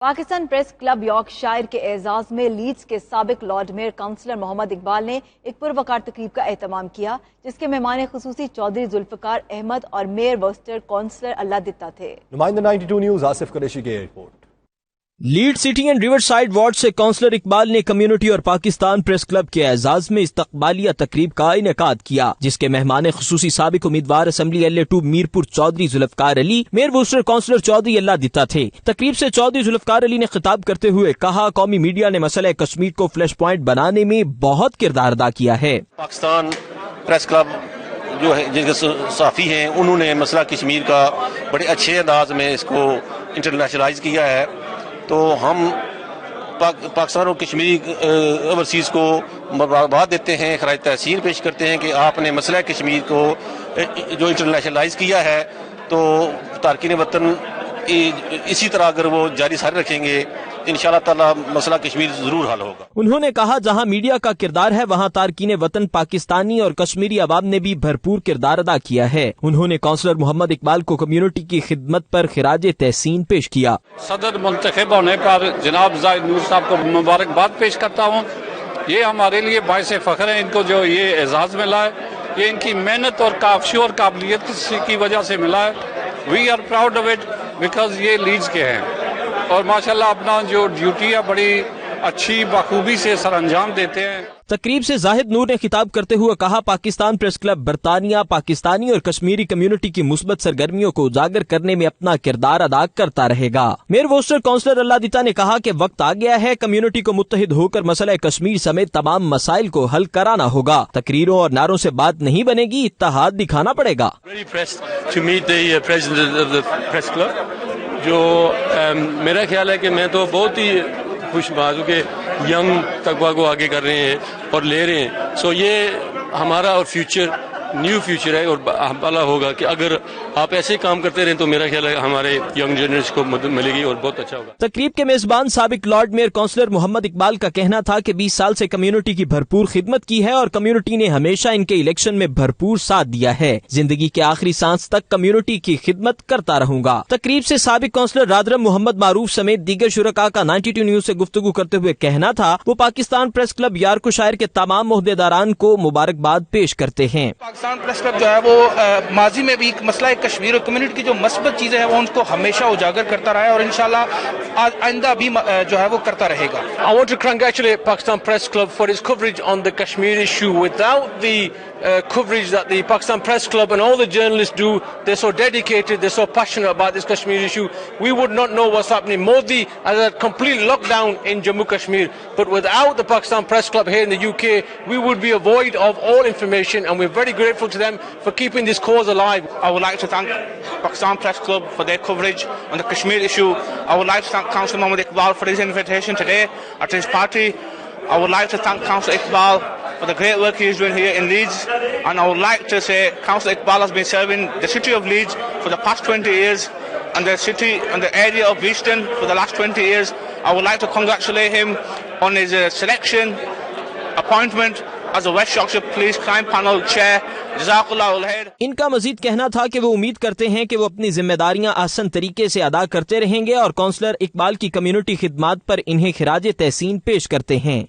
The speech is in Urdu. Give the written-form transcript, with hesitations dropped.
پاکستان پریس کلب یارکشائر کے اعزاز میں لیڈز کے سابق لارڈ میئر کونسلر محمد اقبال نے ایک پروقار تقریب کا اہتمام کیا، جس کے مہمان خصوصی چودھری ذوالفقار احمد اور میئر ورسٹر کونسلر اللہ دتا تھے۔ نمائندہ 92 نیوز آصف قریشی کی report. Lead city and river side ward سے کونسلر اقبال نے کمیونٹی اور پاکستان پریس کلب کے اعزاز میں استقبالیہ تقریب کا انعقاد کیا، جس کے مہمان خصوصی سابق امیدوار اسمبلی LA2 میرپور چودھری ذوالفقار علی، میئر ورسٹر کونسلر چودھری اللہ دتا تھے۔ تقریب سے چودھری ذوالفقار علی نے خطاب کرتے ہوئے کہا، قومی میڈیا نے مسئلہ کشمیر کو فلیش پوائنٹ بنانے میں بہت کردار ادا کیا ہے۔ پاکستان پریس کلب جو ہے، جن کے صحافی ہیں، انہوں نے مسئلہ کشمیر کا بڑے اچھے انداز میں اس کو انٹرنیشنلائز کیا ہے، تو ہم پاکستان اور کشمیری اوورسیز کو مبارکباد دیتے ہیں، خراج تحسین پیش کرتے ہیں کہ آپ نے مسئلہ کشمیر کو جو انٹرنیشنلائز کیا ہے، تو تارکین وطن اسی طرح اگر وہ جاری ساری رکھیں گے انشاءاللہ تعالی مسئلہ کشمیر ضرور حل ہوگا۔ انہوں نے کہا، جہاں میڈیا کا کردار ہے وہاں تارکین وطن پاکستانی اور کشمیری عوام نے بھی بھرپور کردار ادا کیا ہے۔ انہوں نے کونسلر محمد اقبال کو کمیونٹی کی خدمت پر خراج تحسین پیش کیا۔ صدر منتخب ہونے پر جناب زاہد نور صاحب کو مبارکباد پیش کرتا ہوں۔ یہ ہمارے لیے باعث فخر ہے، ان کو جو یہ اعزاز ملا ہے یہ ان کی محنت اور کافی اور قابلیت کی وجہ سے ملا ہے۔ We are proud of it because یہ لیڈز کے ہیں اور ماشاءاللہ اپنا جو ڈیوٹی ہے بڑی اچھی بخوبی سے سر انجام دیتے ہیں۔ تقریب سے زاہد نور نے خطاب کرتے ہوئے کہا، پاکستان پریس کلب برطانیہ، پاکستانی اور کشمیری کمیونٹی کی مثبت سرگرمیوں کو اجاگر کرنے میں اپنا کردار ادا کرتا رہے گا۔ میئر ورسٹر کونسلر اللہ دتا نے کہا کہ وقت آ گیا ہے کمیونٹی کو متحد ہو کر مسئلہ کشمیر سمیت تمام مسائل کو حل کرانا ہوگا۔ تقریروں اور نعروں سے بات نہیں بنے گی، اتحاد دکھانا پڑے گا۔ جو میرا خیال ہے کہ میں تو بہت ہی خوش باز ہوں کہ ینگ طبقہ کو آگے کر رہے ہیں اور لے رہے ہیں، سو یہ ہمارا اور فیوچر نیو فیوچر ہے اور بھلا ہوگا کہ اگر آپ ایسے کام کرتے رہیں تو میرا خیال ہے ہمارے ینگ جنریشن کو مدد ملے گی اور بہت اچھا ہوگا۔ تقریب کے میزبان سابق لارڈ میئر کونسلر محمد اقبال کا کہنا تھا کہ 20 سال سے کمیونٹی کی بھرپور خدمت کی ہے اور کمیونٹی نے ہمیشہ ان کے الیکشن میں بھرپور ساتھ دیا ہے۔ زندگی کے آخری سانس تک کمیونٹی کی خدمت کرتا رہوں گا۔ تقریب سے سابق کونسلر رادرم محمد معروف سمیت دیگر شرکاء کا 92 نیوز سے گفتگو کرتے ہوئے کہنا تھا، وہ پاکستان پریس کلب یارکشائر کے تمام عہدیداران کو مبارکباد پیش کرتے ہیں۔ پاکستان پریس کلب جو ہے وہ ماضی میں بھی مسئلہ کشمیر اور کمیونٹی کی جو مثبت چیزیں ہیں وہ ان کو ہمیشہ اجاگر کرتا رہا ہے اور انشاءاللہ آئندہ بھی جو ہے وہ کرتا رہے گا۔ I want to congratulate Pakistan Press Club for its coverage on the Kashmir issue. Without the coverage that the Pakistan Press Club and all the journalists do, they're so dedicated, they're so passionate about this Kashmir issue, we would not know what's happening. Modi has a complete lockdown in Jammu Kashmir, but without the Pakistan Press Club here in the UK, we would be void of all information, and we're very grateful to them for keeping this cause alive. I would like to thank Pakistan Press Club for their coverage on the Kashmir issue. I would like to thank Councillor Mohammed Iqbal for his invitation today at his party. I would like to thank Councillor Iqbal for the great work he is doing here in Leeds, and I would like to say Councillor Iqbal has been serving the city of Leeds for the past 20 years and the city and the area of Beeston for the last 20 years. I would like to congratulate him on his selection, appointment as a West Yorkshire Police Crime Panel Chair. جزاک اللہ خیر۔ ان کا مزید کہنا تھا کہ وہ امید کرتے ہیں کہ وہ اپنی ذمہ داریاں آسان طریقے سے ادا کرتے رہیں گے اور کونسلر اقبال کی کمیونٹی خدمات پر انہیں خراج تحسین پیش کرتے ہیں۔